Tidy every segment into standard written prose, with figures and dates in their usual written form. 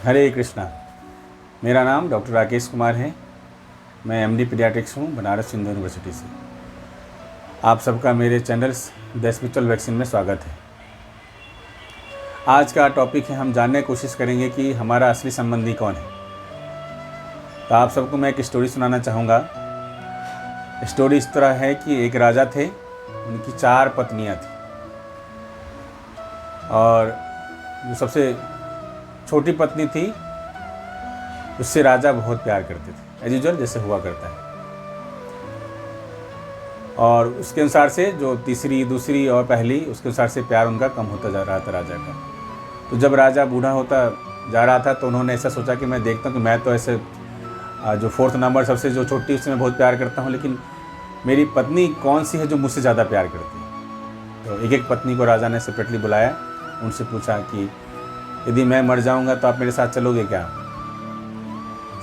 हरे कृष्णा। मेरा नाम डॉक्टर राकेश कुमार है। मैं एमडी पीडियाट्रिक्स हूँ बनारस हिंदू यूनिवर्सिटी से। आप सबका मेरे चैनल द स्पिरिचुअल वैक्सीन में स्वागत है। आज का टॉपिक है, हम जानने की कोशिश करेंगे कि हमारा असली संबंधी कौन है। तो आप सबको मैं एक स्टोरी सुनाना चाहूँगा। स्टोरी इस तरह है कि एक राजा थे, उनकी 4 पत्नियाँ थी और जो सबसे छोटी पत्नी थी उससे राजा बहुत प्यार करते थे, एज यूजुअल जैसे हुआ करता है। और उसके अनुसार से जो तीसरी, दूसरी और पहली, उसके अनुसार से प्यार उनका कम होता जा रहा था राजा का। तो जब राजा बूढ़ा होता जा रहा था तो उन्होंने ऐसा सोचा कि मैं देखता हूँ कि मैं तो ऐसे जो 4th नंबर सबसे जो छोटी उससे मैं बहुत प्यार करता हूँ, लेकिन मेरी पत्नी कौन सी है जो मुझसे ज़्यादा प्यार करती है। तो एक एक पत्नी को राजा ने सेपरेटली बुलाया, उनसे पूछा कि यदि मैं मर जाऊंगा तो आप मेरे साथ चलोगे क्या।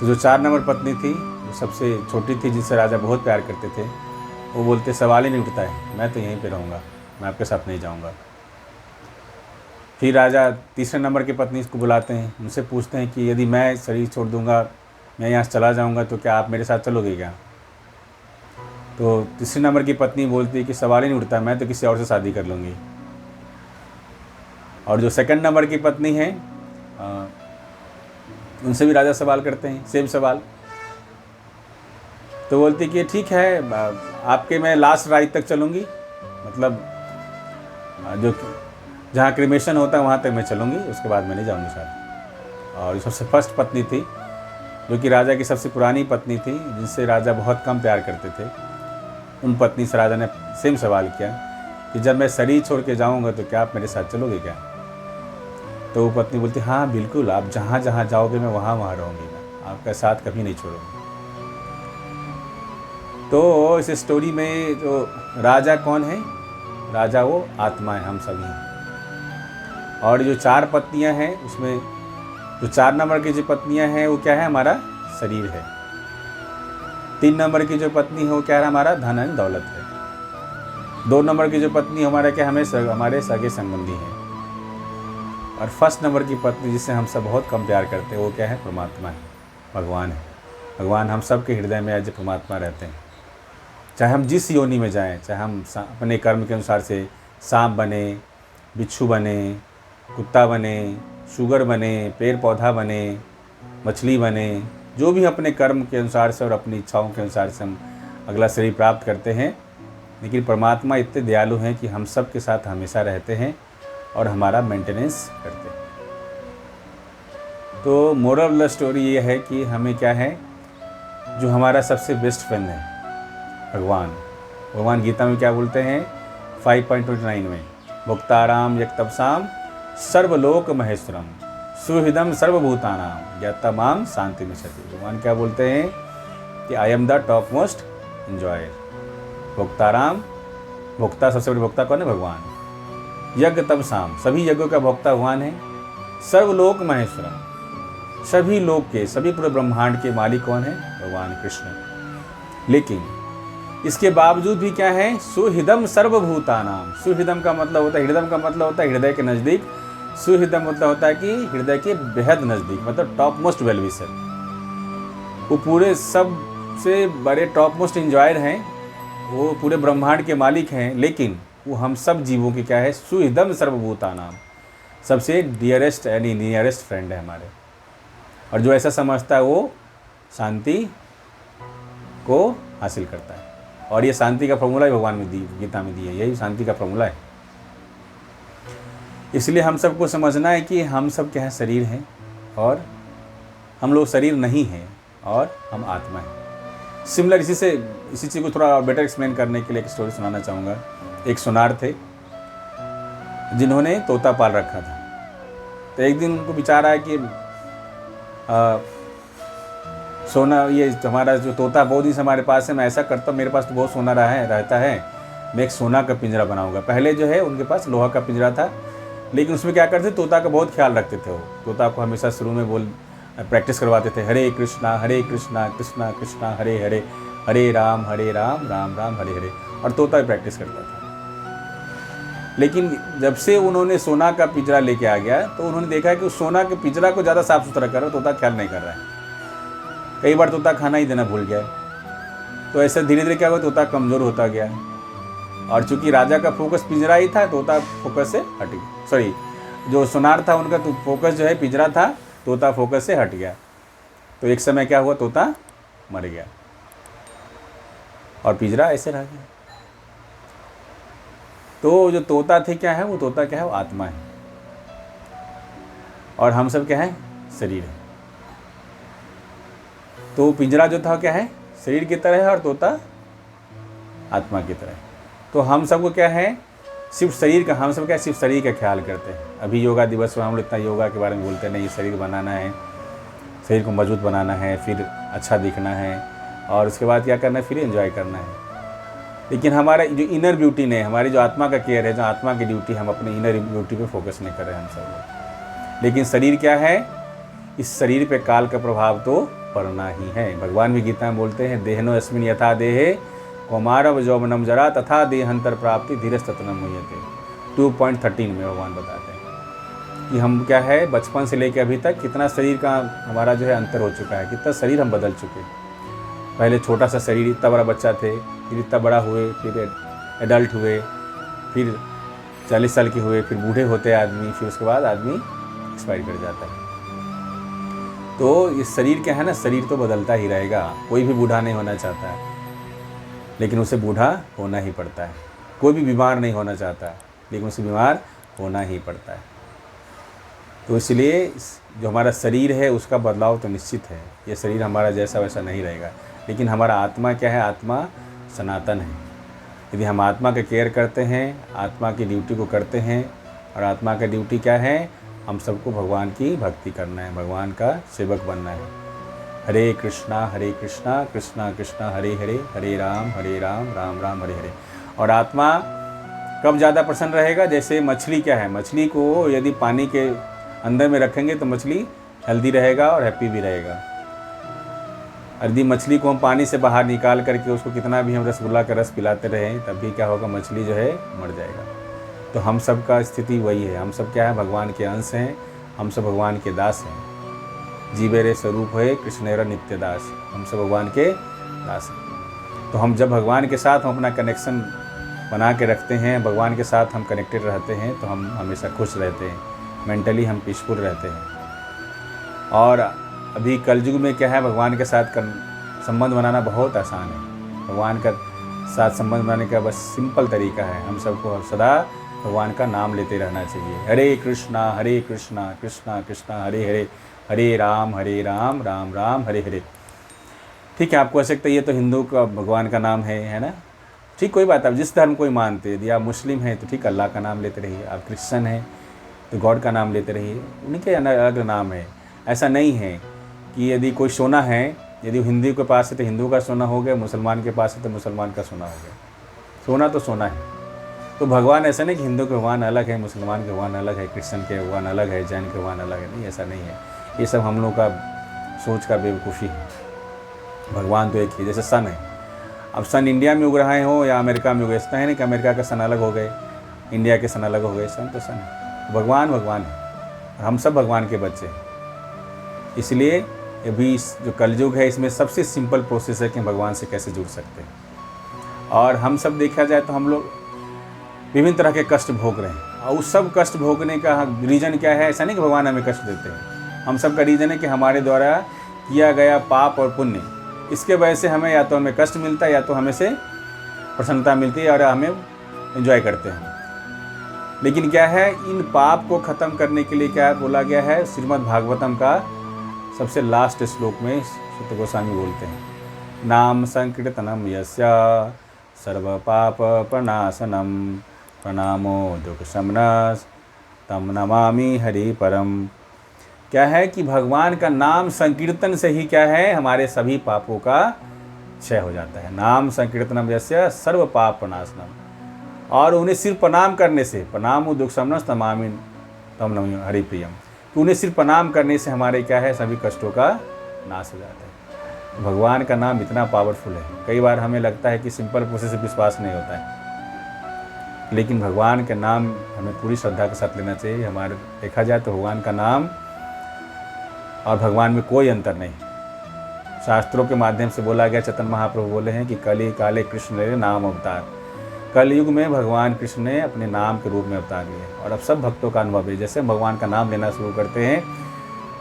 तो जो 4 नंबर पत्नी थी, जो सबसे छोटी थी, जिससे राजा बहुत प्यार करते थे, वो बोलते सवाल ही नहीं उठता है, मैं तो यहीं पे रहूँगा, मैं आपके साथ नहीं जाऊँगा। फिर राजा तीसरे नंबर की पत्नी को बुलाते हैं, उनसे पूछते हैं कि यदि मैं शरीर छोड़ दूँगा, मैं यहाँ से चला जाऊँगा, तो क्या आप मेरे साथ चलोगे क्या। तो तीसरे नंबर की पत्नी बोलती है कि सवाल ही नहीं उठता, मैं तो किसी और से शादी कर लूँगी। और जो सेकंड नंबर की पत्नी है, उनसे भी राजा सवाल करते हैं, सेम सवाल। तो बोलती कि ठीक है, आपके मैं लास्ट राइट तक चलूँगी, मतलब जो जहाँ क्रिमेशन होता है वहाँ तक मैं चलूँगी, उसके बाद मैं नहीं जाऊँगी साथ। और सबसे फर्स्ट पत्नी थी, जो कि राजा की सबसे पुरानी पत्नी थी, जिनसे राजा बहुत कम प्यार करते थे, उन पत्नी से राजा ने सेम सवाल किया कि जब मैं शरीर छोड़ के जाऊँगा तो क्या आप मेरे साथ चलोगे क्या। तो वो पत्नी बोलती हाँ बिल्कुल, आप जहाँ जहाँ जाओगे मैं वहाँ वहाँ रहूँगी, मैं आपका साथ कभी नहीं छोड़ूंगी। तो इस स्टोरी में जो राजा कौन है, राजा वो आत्मा है, हम सभी हैं। और जो 4 पत्नियाँ हैं, उसमें जो 4 नंबर की जो पत्नियाँ हैं वो क्या है, हमारा शरीर है। 3 नंबर की जो पत्नी है वो क्या है, हमारा धन एंड दौलत है। 2 नंबर की जो पत्नी हमारा क्या, हमारे सगे संबंधी हैं। और फर्स्ट नंबर की पत्नी जिससे हम सब बहुत कम प्यार करते हैं वो क्या है, परमात्मा है, भगवान है। भगवान हम सब के हृदय में एज परमात्मा रहते हैं। चाहे हम जिस योनि में जाएं, चाहे हम अपने कर्म के अनुसार से सांप बने, बिच्छू बने, कुत्ता बने, शुगर बने, पेड़ पौधा बने, मछली बने, जो भी अपने कर्म के अनुसार से और अपनी इच्छाओं के अनुसार से हम अगला शरीर प्राप्त करते हैं, लेकिन परमात्मा इतने दयालु हैं कि हम सब के साथ हमेशा रहते हैं और हमारा मेंटेनेंस करते हैं। तो मोरल ऑफ द स्टोरी ये है कि हमें क्या है, जो हमारा सबसे बेस्ट फ्रेंड है भगवान गीता में क्या बोलते हैं 5.29 में, भुक्ताराम यक्तपसाम सर्वलोक महेश्वरम सुहृदम सर्वभूतानाम यत्तमाम शांति में क्षति। भगवान क्या बोलते हैं कि I am the top most enjoyer. भुक्ताराम, भुक्ता, सबसे बड़े भुक्ता कौन है, भगवान। यज्ञ तब शाम, सभी यज्ञों का भोक्ता भगवान है। सर्वलोक महेश्वरम, सभी लोक के, सभी पूरे ब्रह्मांड के मालिक कौन है, भगवान कृष्ण। लेकिन इसके बावजूद भी क्या है, सुहृदम सर्वभूतानाम। सुहृदम का मतलब होता है, हृदय का मतलब होता है हृदय के नज़दीक, सुहृदम मतलब होता है कि हृदय के बेहद नज़दीक, मतलब टॉप मोस्ट वेल विशर। वो पूरे सबसे बड़े टॉप मोस्ट एंजॉयर हैं, वो पूरे ब्रह्मांड के मालिक हैं, लेकिन वो हम सब जीवों की क्या है, सुहृदम सर्वभूतानाम, सबसे डियरेस्ट यानी नियरेस्ट फ्रेंड है हमारे। और जो ऐसा समझता है वो शांति को हासिल करता है। और ये शांति का फॉर्मूला ही भगवान में गीता में दी है, यही शांति का फॉर्मूला है। इसलिए हम सबको समझना है कि हम सब क्या है, शरीर हैं, और हम लोग शरीर नहीं हैं और हम आत्मा हैं। सिमिलर इसी चीज़ को थोड़ा बेटर एक्सप्लेन करने के लिए एक स्टोरी सुनाना चाहूँगा। एक सोनार थे जिन्होंने तोता पाल रखा था। तो एक दिन उनको विचार आया कि सोना, ये हमारा जो तोता बहुत दिन से हमारे पास है, मैं ऐसा करता हूँ, मेरे पास तो बहुत सोना रहता है, मैं एक सोना का पिंजरा बनाऊंगा। पहले जो है उनके पास लोहा का पिंजरा था, लेकिन उसमें क्या करते, तोता का बहुत ख्याल रखते थे। वो तोता को हमेशा शुरू में प्रैक्टिस करवाते थे, हरे कृष्णा कृष्णा कृष्णा हरे हरे, हरे राम राम राम हरे हरे। और तोता भी प्रैक्टिस करता था। लेकिन जब से उन्होंने सोना का पिंजरा लेके आ गया तो उन्होंने देखा कि उस सोना के पिंजरा को ज़्यादा साफ सुथरा कर रहा है, तोता ख्याल नहीं कर रहा है। कई बार तोता खाना ही देना भूल गया है। तो ऐसे धीरे धीरे क्या हुआ, तोता कमज़ोर होता गया। और चूंकि राजा का फोकस पिंजरा ही था, तोता फोकस से हट गया। सॉरी, जो सोनार था उनका तो फोकस जो है पिंजरा था, तोता फोकस से हट गया। तो एक समय क्या हुआ, तोता मर गया और पिंजरा ऐसे रह गया। तो जो तोता थे क्या है, वो तोता क्या है, वो आत्मा है। और हम सब क्या है, शरीर है। तो पिंजरा जो था क्या है, शरीर की तरह है, और तोता आत्मा की तरह है। तो हम सबको क्या है, सिर्फ शरीर का, हम सब क्या सिर्फ शरीर का ख्याल करते हैं। अभी योगा दिवस में हम लोग इतना योगा के बारे में बोलते हैं, नहीं शरीर बनाना है, शरीर को मजबूत बनाना है, फिर अच्छा दिखना है, और उसके बाद क्या करना है, फिर एंजॉय करना है। लेकिन हमारा जो इनर ब्यूटी नहीं, हमारी जो आत्मा का केयर है, जो आत्मा की ड्यूटी, हम अपने इनर ब्यूटी पे फोकस नहीं कर रहे हैं हम सब। लेकिन शरीर क्या है, इस शरीर पे काल का प्रभाव तो पड़ना ही है। भगवान भी गीता में बोलते हैं, देहनो अस्मिन यथा देहे कौमारव यौवनम जरा तथा देहांतर प्राप्ति धीरस्ततनम मुह्यते। 2.13 में भगवान बताते हैं कि हम क्या है, बचपन से लेकर अभी तक कितना शरीर का हमारा जो है अंतर हो चुका है, कितना शरीर हम बदल चुके हैं। पहले छोटा सा शरीर, इतना बड़ा बच्चा थे, फिर इतना बड़ा हुए, फिर एडल्ट हुए, फिर 40 साल के हुए, फिर बूढ़े होते आदमी, फिर उसके बाद आदमी एक्सपायर कर जाता है। तो ये शरीर क्या है ना, शरीर तो बदलता ही रहेगा। कोई भी बूढ़ा नहीं होना चाहता है, लेकिन उसे बूढ़ा होना ही पड़ता है। कोई भी बीमार नहीं होना चाहता है, लेकिन उसे बीमार होना ही पड़ता है। तो इसलिए जो हमारा शरीर है उसका बदलाव तो निश्चित है। ये शरीर हमारा जैसा वैसा नहीं रहेगा, लेकिन हमारा आत्मा क्या है, आत्मा सनातन है। यदि हम आत्मा का केयर करते हैं, आत्मा की ड्यूटी को करते हैं, और आत्मा का ड्यूटी क्या है, हम सबको भगवान की भक्ति करना है, भगवान का सेवक बनना है। हरे कृष्णा कृष्णा कृष्णा हरे हरे, हरे राम राम राम हरे हरे। और आत्मा कब ज़्यादा प्रसन्न रहेगा, जैसे मछली क्या है, मछली को यदि पानी के अंदर में रखेंगे तो मछली हेल्दी रहेगा और हैप्पी भी रहेगा। यदि मछली को हम पानी से बाहर निकाल करके उसको कितना भी हम रसगुल्ला का रस पिलाते रहें, तब भी क्या होगा, मछली जो है मर जाएगा। तो हम सब का स्थिति वही है। हम सब क्या है, भगवान के अंश हैं, हम सब भगवान के दास हैं। जीवेरे स्वरूप है कृष्णेरा नित्य दास, हम सब भगवान के दास हैं। तो हम जब भगवान के साथ हम अपना कनेक्शन बना के रखते हैं, भगवान के साथ हम कनेक्टेड रहते हैं, तो हम हमेशा खुश रहते हैं, मेंटली हम पीसफुल रहते हैं। और अभी कलयुग में क्या है, भगवान के साथ संबंध बनाना बहुत आसान है। भगवान का साथ संबंध बनाने का बस सिंपल तरीका है, हम सबको सदा भगवान का नाम लेते रहना चाहिए। हरे कृष्णा कृष्णा कृष्णा हरे हरे, हरे राम राम राम हरे हरे। ठीक है, आपको हो सकता है ये तो हिंदू का भगवान का नाम है ना, ठीक, कोई बात, आप जिस धर्म को ही मानते हैं। यदि आप मुस्लिम हैं तो ठीक, अल्लाह का नाम लेते रहिए। आप क्रिश्चियन हैं तो गॉड का नाम लेते रहिए, उनके अलग नाम है। ऐसा नहीं है कि यदि कोई सोना है, यदि हिंदू के पास है तो हिंदू का सोना हो गया, मुसलमान के पास है तो मुसलमान का सोना हो गया। सोना तो सोना है। तो भगवान ऐसा नहीं कि हिंदू के भगवान अलग है, मुसलमान के भगवान अलग है, क्रिश्चियन के भगवान अलग है, जैन के भगवान अलग है, नहीं, ऐसा नहीं है। ये सब हम लोग का सोच का बेवकूफ़ी है। भगवान तो एक ही, जैसे सन है, अब सन इंडिया में उग रहे हो या अमेरिका में उगे, ऐसा है नहीं कि अमेरिका के सन अलग हो गए, इंडिया के सन अलग हो गए। सन तो सन है, भगवान भगवान है, हम सब भगवान के बच्चे हैं। इसलिए अभी जो कलयुग है, इसमें सबसे सिंपल प्रोसेस है कि भगवान से कैसे जुड़ सकते हैं। और हम सब देखा जाए तो हम लोग विभिन्न तरह के कष्ट भोग रहे हैं, और उस सब कष्ट भोगने का रीज़न क्या है, ऐसा नहीं कि भगवान हमें कष्ट देते हैं। हम सब का रीज़न है कि हमारे द्वारा किया गया पाप और पुण्य, इसके वजह से हमें या तो हमें कष्ट मिलता है या तो हमें से प्रसन्नता मिलती है और हमें एंजॉय करते हैं। लेकिन क्या है, इन पाप को ख़त्म करने के लिए क्या बोला गया है, श्रीमद् भागवतम का सबसे लास्ट श्लोक में सुत गोस्वामी बोलते हैं, नाम संकीर्तनम यस्य सर्व पाप प्रणाशनम प्रणामो दुख शमनस तम नमामि हरि परम। क्या है कि भगवान का नाम संकीर्तन से ही क्या है, हमारे सभी पापों का क्षय हो जाता है। नाम संकीर्तनम यस्य सर्व पाप प्रणाशनम, और उन्हें सिर्फ प्रणाम करने से, प्रणामो दुख शमनस तमामि तम नमामि हरि प्रियम, तो उन्हें सिर्फ प्रणाम करने से हमारे क्या है, सभी कष्टों का नाश हो जाता है। भगवान का नाम इतना पावरफुल है। कई बार हमें लगता है कि सिंपल प्रोसेस से विश्वास नहीं होता है, लेकिन भगवान का नाम हमें पूरी श्रद्धा के साथ लेना चाहिए। हमारे देखा जाए तो भगवान का नाम और भगवान में कोई अंतर नहीं। शास्त्रों के माध्यम से बोला गया, चैतन्य महाप्रभु बोले हैं कि कलि काले कृष्ण ले नाम अवतार। कल युग में भगवान कृष्ण ने अपने नाम के रूप में अवतार लिए और अब सब भक्तों का अनुभव है, जैसे हम भगवान का नाम लेना शुरू करते हैं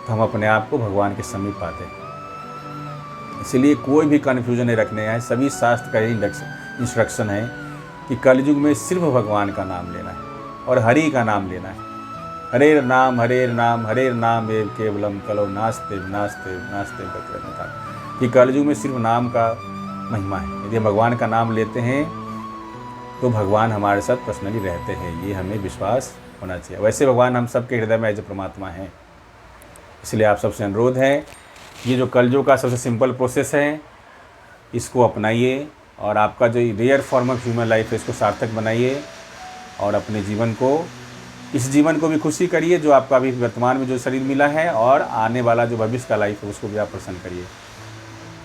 तो हम अपने आप को भगवान के समीप पाते हैं। इसलिए कोई भी कन्फ्यूजन नहीं रखने हैं। सभी शास्त्र का यही इंस्ट्रक्शन है कि कलयुग में सिर्फ भगवान का नाम लेना है और हरि का नाम लेना है। हरेर नाम हरेर नाम हरेर नाम एव केवलम कलो नास्ते नास्ते नास्ते था कि कलयुग में सिर्फ नाम का महिमा है। यदि हम भगवान का नाम लेते हैं तो भगवान हमारे साथ पर्सनली रहते हैं, ये हमें विश्वास होना चाहिए। वैसे भगवान हम सबके हृदय में एज ए परमात्मा हैं। इसलिए आप सबसे अनुरोध है, ये जो कलयुग का सबसे सिंपल प्रोसेस है इसको अपनाइए और आपका जो rare form of human life है इसको सार्थक बनाइए और अपने जीवन को, इस जीवन को भी खुशी करिए जो आपका अभी वर्तमान में जो शरीर मिला है, और आने वाला जो भविष्य का लाइफ है उसको भी आप प्रसन्न करिए,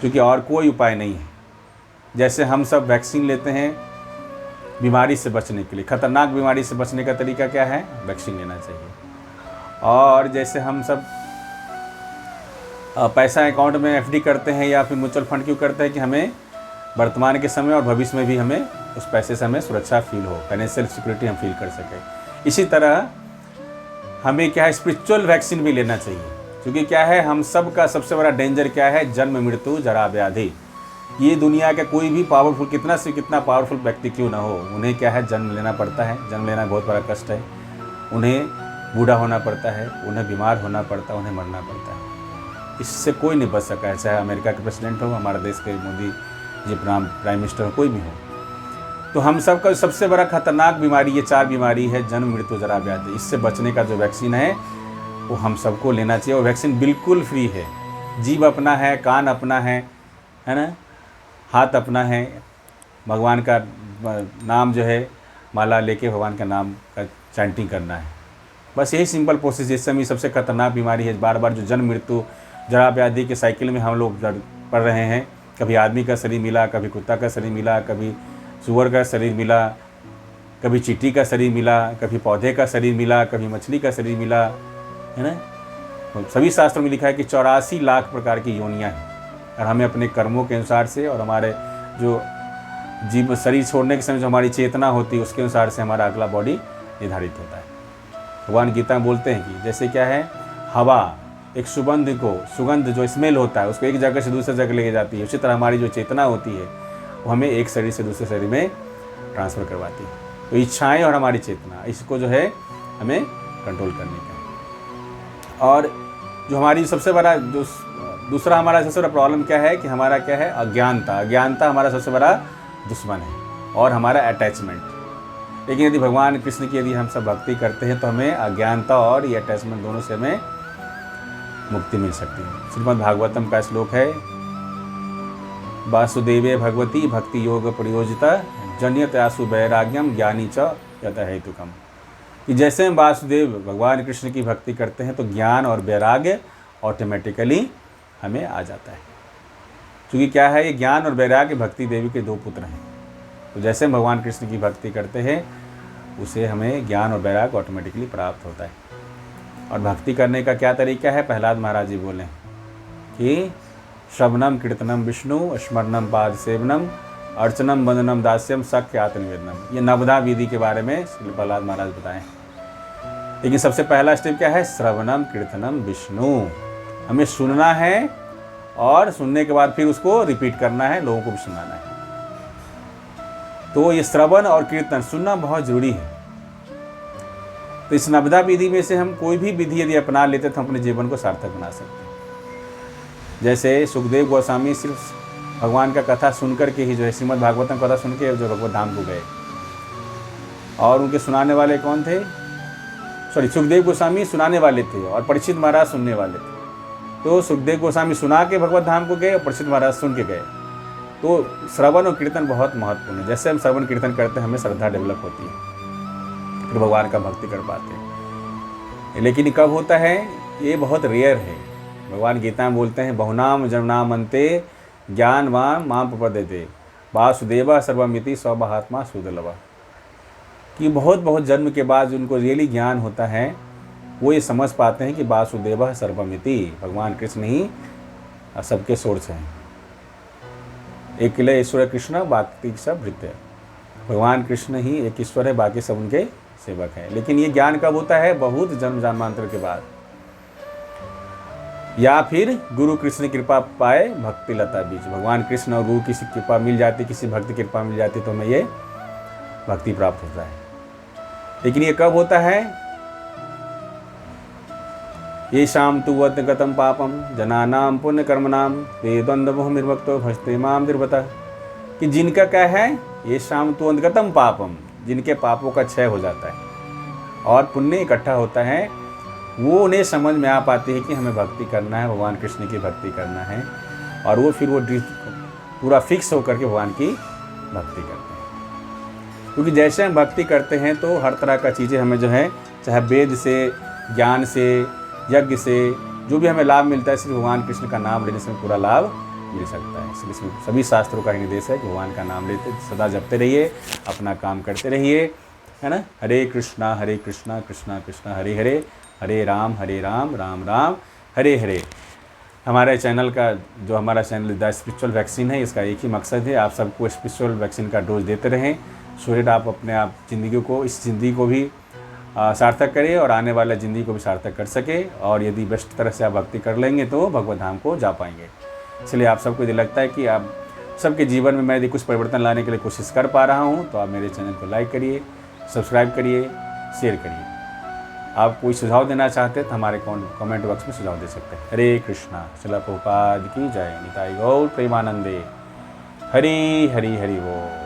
क्योंकि और कोई उपाय नहीं है। जैसे हम सब वैक्सीन लेते हैं बीमारी से बचने के लिए, खतरनाक बीमारी से बचने का तरीका क्या है? वैक्सीन लेना चाहिए। और जैसे हम सब पैसा अकाउंट में एफडी करते हैं या फिर म्यूचुअल फंड क्यों करते हैं कि हमें वर्तमान के समय और भविष्य में भी हमें उस पैसे से हमें सुरक्षा फील हो, फाइनेंशियल सिक्योरिटी हम फील कर सकें। इसी तरह हमें क्या है, स्पिरिचुअल वैक्सीन भी लेना चाहिए, क्योंकि क्या है, हम सब का सबसे बड़ा डेंजर क्या है? जन्म मृत्यु जरा व्याधि। ये दुनिया का कोई भी पावरफुल, कितना से कितना पावरफुल व्यक्ति क्यों ना हो, उन्हें क्या है, जन्म लेना पड़ता है। जन्म लेना बहुत बड़ा कष्ट है। उन्हें बूढ़ा होना पड़ता है, उन्हें बीमार होना पड़ता है, उन्हें मरना पड़ता है। इससे कोई नहीं बच सका है, चाहे अमेरिका के प्रेसिडेंट हो, हमारे देश के मोदी जी प्राइम मिनिस्टर हो, कोई भी हो। तो हम सब का सबसे बड़ा खतरनाक बीमारी ये 4 बीमारी है, जन्म मृत्यु जरा व्याधि। इससे बचने का जो वैक्सीन है वो हम सबको लेना चाहिए। और वैक्सीन बिल्कुल फ्री है। जीभ अपना है, कान अपना है ना, हाथ अपना है। भगवान का नाम जो है माला लेके भगवान का नाम का चैंटिंग करना है, बस यही सिंपल प्रोसेस। जिस समय सबसे खतरनाक बीमारी है, बार बार जो जन्म मृत्यु जरा व्याधि के साइकिल में हम लोग पड़ रहे हैं। कभी आदमी का शरीर मिला, कभी कुत्ता का शरीर मिला, कभी सूअर का शरीर मिला, कभी चींटी का शरीर मिला, कभी पौधे का शरीर मिला, कभी मछली का शरीर मिला, है ना। तो सभी शास्त्रों में लिखा है कि 84 लाख प्रकार की योनियाँ हैं, और हमें अपने कर्मों के अनुसार से और हमारे जो जीव शरीर छोड़ने के समय जो हमारी चेतना होती है उसके अनुसार से हमारा अगला बॉडी निर्धारित होता है। भगवान गीता में बोलते हैं कि जैसे क्या है, हवा एक सुगंध जो स्मेल होता है उसको एक जगह से दूसरे जगह ले जाती है, उसी तरह हमारी जो चेतना होती है वो हमें एक शरीर से दूसरे शरीर में ट्रांसफ़र करवाती है। तो इच्छाएं और हमारी चेतना, इसको जो है हमें कंट्रोल करने का। और जो हमारी सबसे बड़ा जो दूसरा हमारा सबसे बड़ा प्रॉब्लम क्या है कि हमारा क्या है, अज्ञानता। अज्ञानता हमारा सबसे बड़ा दुश्मन है, और हमारा अटैचमेंट। लेकिन यदि भगवान कृष्ण की यदि हम सब भक्ति करते हैं तो हमें अज्ञानता और ये अटैचमेंट दोनों से हमें मुक्ति मिल सकती है। श्रीमद् भागवतम का श्लोक है, वासुदेवे भगवती भक्ति योग प्रयोजिता जन्यत आसु वैराग्यम ज्ञानी च यत हेतुकम। कि जैसे हम वासुदेव भगवान कृष्ण की भक्ति करते हैं तो ज्ञान और वैराग्य ऑटोमेटिकली हमें आ जाता है। क्योंकि क्या है, ये ज्ञान और वैराग्य भक्ति देवी के 2 पुत्र हैं। तो जैसे हम भगवान कृष्ण की भक्ति करते हैं उसे हमें ज्ञान और वैराग्य ऑटोमेटिकली प्राप्त होता है। और भक्ति करने का क्या तरीका है, प्रहलाद महाराज जी बोले कि श्रवणम कीर्तनम विष्णु स्मरणम पाद सेवनम अर्चनम वंदनम दास्यम सख्य आत्मनिवेदनम। ये नवधा विधि के बारे में प्रहलाद महाराज बताएं। लेकिन सबसे पहला स्टेप क्या है, श्रवणम कीर्तनम विष्णु। हमें सुनना है और सुनने के बाद फिर उसको रिपीट करना है, लोगों को भी सुनाना है। तो ये श्रवण और कीर्तन सुनना बहुत जरूरी है। तो इस नवधा विधि में से हम कोई भी विधि यदि अपना लेते तो हम अपने जीवन को सार्थक बना सकते हैं। जैसे सुखदेव गोस्वामी सिर्फ भगवान का कथा सुनकर के ही जो है, श्रीमद् भागवतम कथा सुन के जो भगवत धाम को गए, और उनके सुनाने वाले कौन थे? सुखदेव गोस्वामी सुनाने वाले थे और परीक्षित महाराज सुनने वाले थे। तो सुखदेव गोस्वामी सुना के भगवत धाम को गए और परीक्षित महाराज सुन के गए। तो श्रवण और कीर्तन बहुत महत्वपूर्ण है। जैसे हम श्रवण कीर्तन करते हैं हमें श्रद्धा डेवलप होती है, फिर भगवान का भक्ति कर पाते हैं। लेकिन कब होता है, ये बहुत रेयर है। भगवान गीता में बोलते हैं, बहुनाम जन्मनाम अन्ते ज्ञानवान माम प्रपद्यते वासुदेव सर्वमिति स्वभात्मा सुदुर्लभ। कि बहुत बहुत जन्म के बाद उनको रियली ज्ञान होता है, वो ये समझ पाते हैं कि वासुदेव सर्वमिति, भगवान कृष्ण ही सबके सोर्स हैं। एक ईश्वर कृष्ण बाकी सब भृत्य, भगवान कृष्ण ही एक ईश्वर है, बाकी सब उनके सेवक हैं। लेकिन ये ज्ञान कब होता है? बहुत जन्म जन्मांतर के बाद, या फिर गुरु कृष्ण की कृपा पाए भक्ति लता बीज। भगवान कृष्ण और गुरु की कृपा मिल जाती, किसी भक्ति की कृपा मिल जाती तो हमें ये भक्ति प्राप्त होता है। लेकिन ये कब होता है? ये शाम तु गतम पापम जनानाम पुण्य कर्मनाम ते द्वंद्व मोह निर्भक्तो भजते माम निर्भता, कि जिनका क्या है? ये शाम तु गतम पापम, जिनके पापों का क्षय हो जाता है और पुण्य इकट्ठा होता है, वो उन्हें समझ में आ पाती है कि हमें भक्ति करना है, भगवान कृष्ण की भक्ति करना है, और वो फिर वो पूरा फिक्स होकर के भगवान की भक्ति करते हैं। क्योंकि जैसे हम भक्ति करते हैं तो हर तरह का चीज़ें हमें जो है, चाहे वेद से, ज्ञान से, यज्ञ से जो भी हमें लाभ मिलता है, सिर्फ भगवान कृष्ण का नाम लेने से पूरा लाभ मिल सकता है। इसलिए इसमें सभी शास्त्रों का निर्देश है कि भगवान का नाम लेते सदा जपते रहिए, अपना काम करते रहिए, है ना। हरे कृष्णा कृष्णा कृष्णा हरे हरे, हरे राम राम राम हरे हरे। हमारे चैनल का जो हमारा चैनल द स्पिरिचुअल वैक्सीन है, इसका एक ही मकसद है, आप सबको स्पिरिचुअल वैक्सीन का डोज देते रहें, सो दैट आप अपने आप ज़िंदगी को, इस ज़िंदगी को भी सार्थक करें और आने वाला ज़िंदगी को भी सार्थक कर सके। और यदि बेस्ट तरह से आप भक्ति कर लेंगे तो भगवत धाम को जा पाएंगे। इसलिए आप सबको यदि लगता है कि आप सबके जीवन में मैं यदि कुछ परिवर्तन लाने के लिए कोशिश कर पा रहा हूँ, तो आप मेरे चैनल को लाइक करिए, सब्सक्राइब करिए, शेयर करिए। आप कोई सुझाव देना चाहते हैं तो हमारे कमेंट बॉक्स में सुझाव दे सकते हैं। हरे कृष्णा। श्रील प्रभुपाद की जय। निताई गौर प्रेमानंदे। हरि हरि हरि बोल।